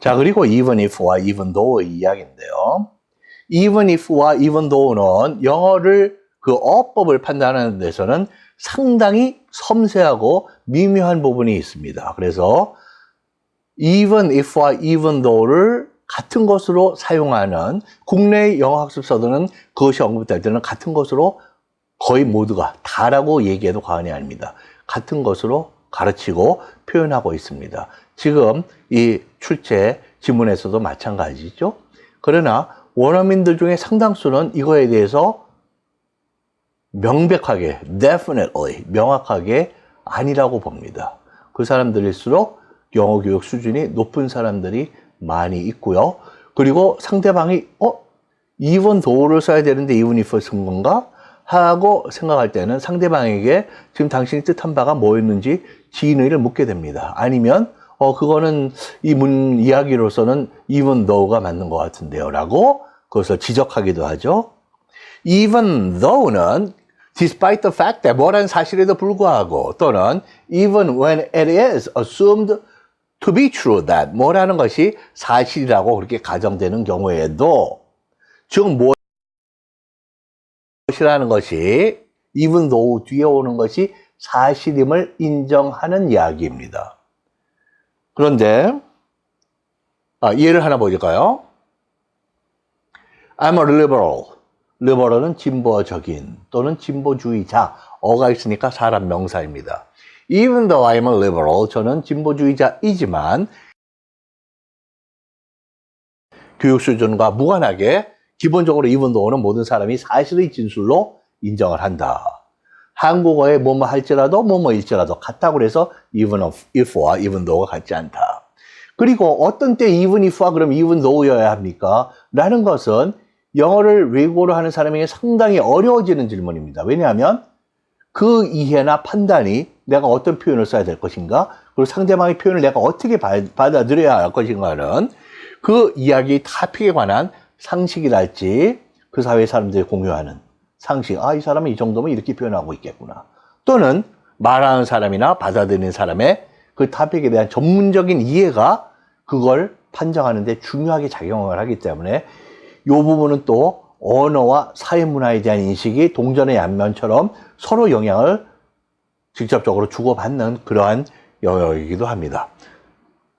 자, 그리고 even if와 even though의 이야기인데요. even if와 even though는 영어를 그 어법을 판단하는 데서는 상당히 섬세하고 미묘한 부분이 있습니다. 그래서 even if와 even though를 같은 것으로 사용하는 국내 영어 학습서들은 그것이 언급될 때는 같은 것으로 거의 모두가 다라고 얘기해도 과언이 아닙니다. 같은 것으로 가르치고 표현하고 있습니다. 지금 이 출제 지문에서도 마찬가지죠. 그러나 원어민들 중에 상당수는 이거에 대해서 명백하게, definitely, 명확하게 아니라고 봅니다. 그 사람들일수록 영어 교육 수준이 높은 사람들이 많이 있고요. 그리고 상대방이 even though를 써야 되는데 even if를 쓴 건가? 하고 생각할 때는 상대방에게 지금 당신이 뜻한 바가 뭐였는지 진의를 묻게 됩니다. 아니면 그거는 이 문 이야기로서는 even though가 맞는 것 같은데요 라고 그것을 지적하기도 하죠. even though는 despite the fact that 뭐라는 사실에도 불구하고 또는 even when it is assumed to be true that 뭐라는 것이 사실이라고 그렇게 가정되는 경우에도 즉 무엇이라는 것이 even though 뒤에 오는 것이 사실임을 인정하는 이야기입니다. 그런데 예를 하나 보실까요? I'm a liberal. liberal은 진보적인 또는 진보주의자. 어가 있으니까 사람 명사입니다. Even though I'm a liberal, 저는 진보주의자이지만 교육 수준과 무관하게 기본적으로 even though는 모든 사람이 사실의 진술로 인정을 한다. 한국어에 뭐뭐 할지라도 뭐뭐일지라도 같다고 해서 even if와 even though가 같지 않다. 그리고 어떤 때 even if와 그럼 even though여야 합니까? 라는 것은 영어를 외국어로 하는 사람에게 상당히 어려워지는 질문입니다. 왜냐하면 그 이해나 판단이 내가 어떤 표현을 써야 될 것인가, 그리고 상대방의 표현을 내가 어떻게 받아들여야 할 것인가는 그 이야기 토픽에 관한 상식이랄지 그 사회 사람들이 공유하는 상식, 이 사람은 이 정도면 이렇게 표현하고 있겠구나. 또는 말하는 사람이나 받아들이는 사람의 그 토픽에 대한 전문적인 이해가 그걸 판정하는 데 중요하게 작용을 하기 때문에 이 부분은 또 언어와 사회문화에 대한 인식이 동전의 양면처럼 서로 영향을 직접적으로 주고받는 그러한 영역이기도 합니다.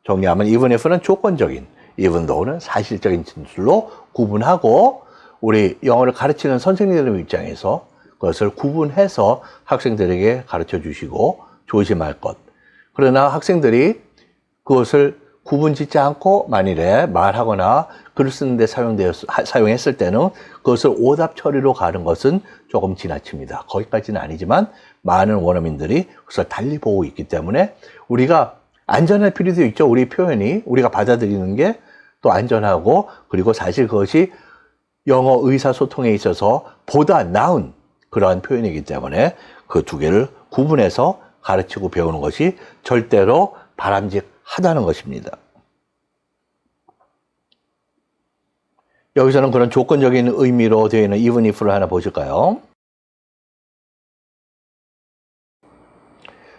정리하면 even if는 조건적인, even though는 사실적인 진술로 구분하고 우리 영어를 가르치는 선생님들 입장에서 그것을 구분해서 학생들에게 가르쳐 주시고 조심할 것. 그러나 학생들이 그것을 구분짓지 않고 만일에 말하거나 글 쓰는데 사용했을 때는 그것을 오답 처리로 가는 것은 조금 지나칩니다. 거기까지는 아니지만 많은 원어민들이 그것을 달리 보고 있기 때문에 우리가 안전할 필요도 있죠. 우리 표현이 우리가 받아들이는 게 또 안전하고 그리고 사실 그것이 영어 의사소통에 있어서 보다 나은 그러한 표현이기 때문에 그 두 개를 구분해서 가르치고 배우는 것이 절대로 바람직하다는 것입니다. 여기서는 그런 조건적인 의미로 되어 있는 even if를 하나 보실까요?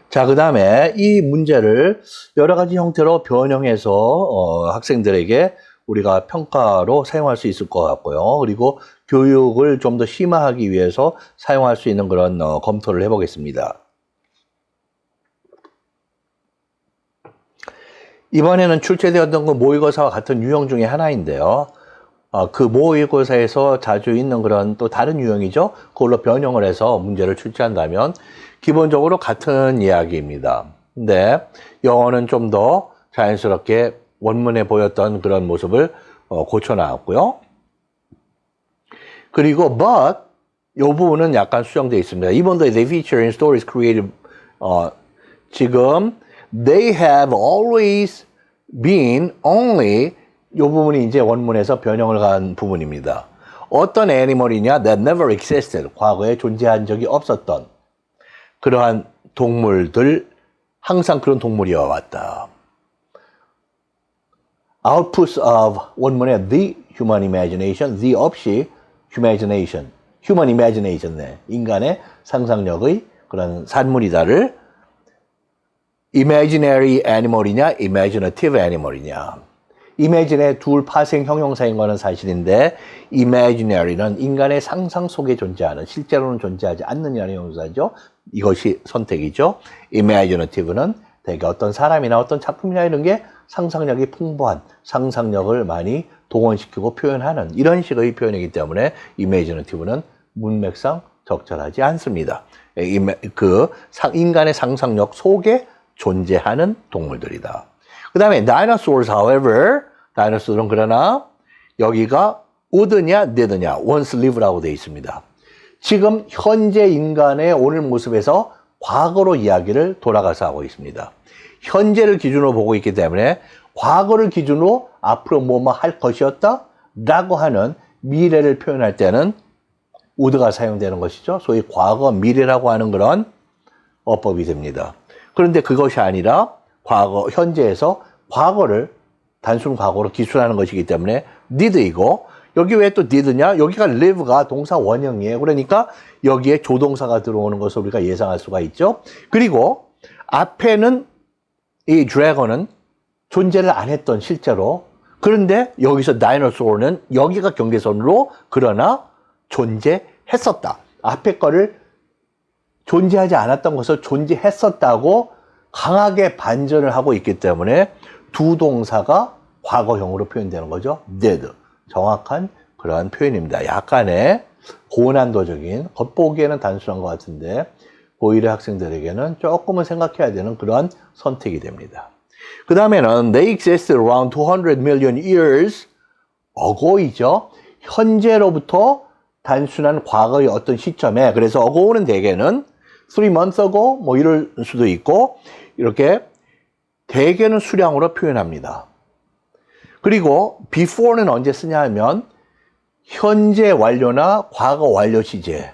자, 그 다음에 이 문제를 여러 가지 형태로 변형해서 학생들에게 우리가 평가로 사용할 수 있을 것 같고요. 그리고 교육을 좀 더 심화하기 위해서 사용할 수 있는 그런 검토를 해보겠습니다. 이번에는 출제되었던 그 모의고사와 같은 유형 중에 하나인데요. 그 모의고사에서 자주 있는 그런 또 다른 유형이죠. 그걸로 변형을 해서 문제를 출제한다면 기본적으로 같은 이야기입니다. 근데 영어는 좀 더 자연스럽게 원문에 보였던 그런 모습을 고쳐 나왔고요. 그리고 but 이 부분은 약간 수정되어 있습니다. Even though they feature in stories created 지금 they have always been only 이 부분이 이제 원문에서 변형을 간 부분입니다. 어떤 애니멀이냐? That never existed. 과거에 존재한 적이 없었던 그러한 동물들, 항상 그런 동물이어 왔다. Outputs of 원문의 the human imagination, the 없이 imagination, human imagination, 네. 인간의 상상력의 그런 산물이다를 imaginary animal이냐, imaginative animal이냐. imagine의 둘 파생 형용사인 거는 사실인데 imaginary는 인간의 상상 속에 존재하는 실제로는 존재하지 않는 이라는 형용사죠. 이것이 선택이죠. imaginative는 대개 어떤 사람이나 어떤 작품이나 이런 게 상상력이 풍부한 상상력을 많이 동원시키고 표현하는 이런 식의 표현이기 때문에 imaginative는 문맥상 적절하지 않습니다. 인간의 상상력 속에 존재하는 동물들이다. 그 다음에 dinosaurs, however, 다이너소들은 그러나 여기가 would냐, did냐, once live라고 되어 있습니다. 지금 현재 인간의 오늘 모습에서 과거로 이야기를 돌아가서 하고 있습니다. 현재를 기준으로 보고 있기 때문에 과거를 기준으로 앞으로 뭐뭐 할 것이었다 라고 하는 미래를 표현할 때는 would가 사용되는 것이죠. 소위 과거, 미래라고 하는 그런 어법이 됩니다. 그런데 그것이 아니라 과거, 현재에서 과거를 단순 과거로 기술하는 것이기 때문에 did이고 여기 왜 또 did냐? 여기가 live가 동사 원형이에요. 그러니까 여기에 조동사가 들어오는 것을 우리가 예상할 수가 있죠. 그리고 앞에는 이 dragon은 존재를 안 했던 실제로 그런데 여기서 dinosaur는 여기가 경계선으로 그러나 존재했었다. 앞에 거를 존재하지 않았던 것을 존재했었다고 강하게 반전을 하고 있기 때문에 두 동사가 과거형으로 표현되는 거죠. did. 정확한 그러한 표현입니다. 약간의 고난도적인, 겉보기에는 단순한 것 같은데 고일의 학생들에게는 조금은 생각해야 되는 그러한 선택이 됩니다. 그 다음에는 they exist around 200 million years ago이죠. 현재로부터 단순한 과거의 어떤 시점에 그래서 ago는 대개는 3 months ago 뭐 이럴 수도 있고 이렇게 대개는 수량으로 표현합니다. 그리고 before는 언제 쓰냐 하면 현재 완료나 과거 완료 시제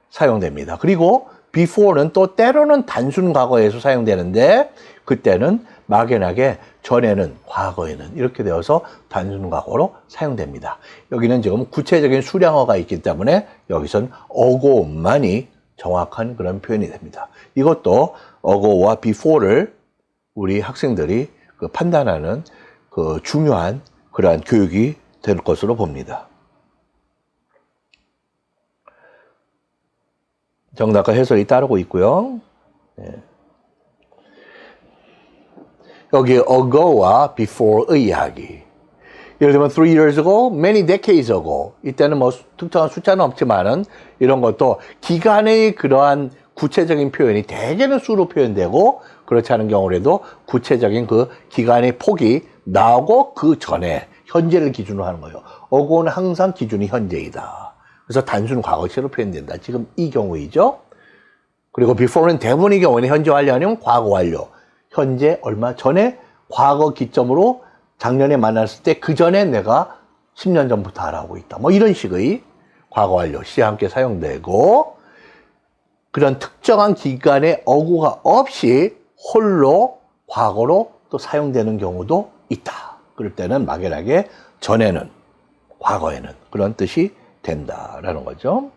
사용됩니다. 그리고 before는 또 때로는 단순 과거에서 사용되는데 그때는 막연하게 전에는 과거에는 이렇게 되어서 단순 과거로 사용됩니다. 여기는 지금 구체적인 수량어가 있기 때문에 여기선 ago만이 정확한 그런 표현이 됩니다. 이것도 ago와 before를 우리 학생들이 판단하는 중요한 그러한 교육이 될 것으로 봅니다. 정답과 해설이 따르고 있고요. 네. 여기 ago와 before의 이야기. 예를 들면 3 years ago, many decades ago. 이때는 뭐 특정한 숫자는 없지만은 이런 것도 기간의 그러한 구체적인 표현이 대개는 수로 표현되고 그렇지 않은 경우라도 구체적인 그 기간의 폭이 나오고 그 전에 현재를 기준으로 하는 거예요. ago는 항상 기준이 현재이다. 그래서 단순 과거시로 표현된다. 지금 이 경우이죠. 그리고 before는 대부분의 경우에는 현재 완료 아니면 과거 완료. 현재 얼마 전에 과거 기점으로 작년에 만났을 때 그 전에 내가 10년 전부터 알아오고 있다. 뭐 이런 식의 과거 완료 시와 함께 사용되고 그런 특정한 기간의 어구가 없이 홀로 과거로 또 사용되는 경우도 있다. 그럴 때는 막연하게 전에는 과거에는 그런 뜻이 된다라는 거죠.